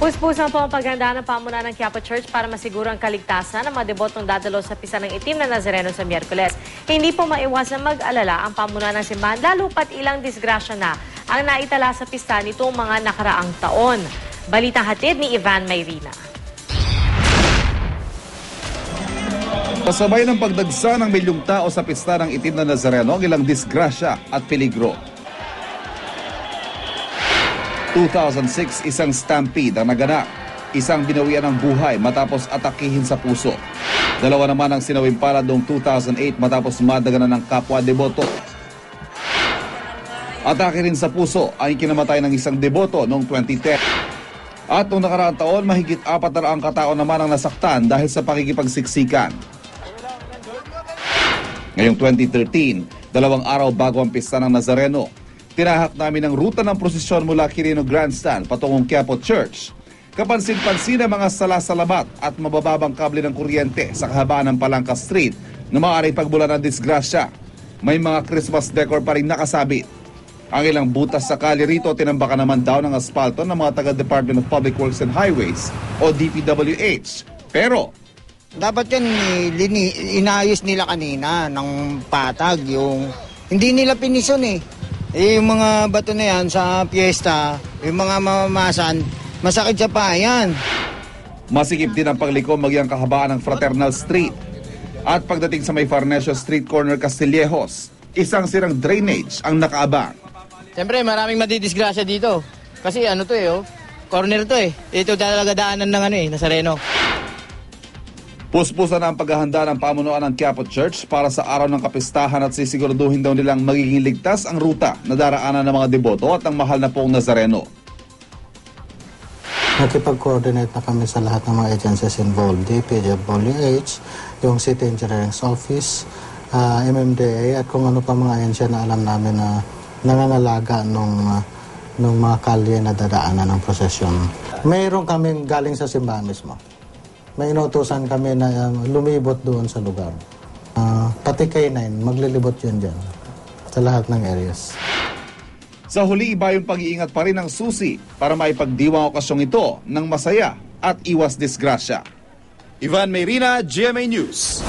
Puspusang po ang paghanda ng pamunuan ng Quiapo Church para masiguro ang kaligtasan ng mga debotong dadalo sa Pista ng Itim na Nazareno sa Miyerkules. Hindi po maiwasan mag-alala ang pamunuan ng simbahan lalo pat ilang disgrasya na ang naitala sa pista nitong mga nakaraang taon. Balitang hatid ni Ivan Mayrina. Kasabay ng pagdagsa ng milyong tao sa Pista ng Itim na Nazareno ang ilang disgrasya at peligro. 2006, isang stampede ang naganap. Isang binawian ng buhay matapos atakihin sa puso. Dalawa naman ang sinawimpala noong 2008 matapos madaganan ng kapwa deboto. Atake rin sa puso ang kinamatay ng isang deboto noong 2010. At noong nakaraang taon, mahigit 400 katao naman ang nasaktan dahil sa pakikipagsiksikan. Ngayong 2013, 2 araw bago ang Pista ng Nazareno, tinahak namin ang ruta ng prosesyon mula Quirino Grandstand patungong Quiapo Church. Kapansin-pansin ang mga salasalabat at mabababang kable ng kuryente sa kahabaan ng Palangka Street na maaaring pagbula ng disgrasya. May mga Christmas decor pa rin nakasabit. Ang ilang butas sa kali rito tinambakan naman daw ng asfalto ng mga taga-Department of Public Works and Highways o DPWH. Pero dapat yan inayos nila kanina ng patag yung hindi nila pinison eh. Yung mga bato na yan sa piyesta, yung mga mamamasan, masakit sa paa yan. Masikip din ang pagliko magyang kahabaan ng Fraternal Street. At pagdating sa may Farnesio Street Corner Castillejos, isang sirang drainage ang nakaabang. Siyempre maraming madidisgrasya dito. Kasi ano to corner to eh. Ito talaga daanan ng Nazareno. Puspusan na ang paghahanda ng pamunuan ng Quiapo Church para sa araw ng kapistahan at sisiguraduhin daw nilang magiging ligtas ang ruta na daraanan ng mga deboto at ang mahal na poong Nazareno. Nakipag-coordinate na kami sa lahat ng mga agencies involved, DPWH, yung City Engineering Office, MMDA at kung ano pa mga ahensya na alam namin na nangangalaga nung mga kalye na dadaanan ng prosesyon. Mayroon kaming galing sa simbahan mismo. May inutusan kami na lumibot doon sa lugar. Pati K9, maglilibot yun dyan sa lahat ng areas. Sa huli, iba yung pag-iingat pa rin ng susi para maipagdiwang okasyong ito ng masaya at iwas disgrasya. Ivan Mayrina, GMA News.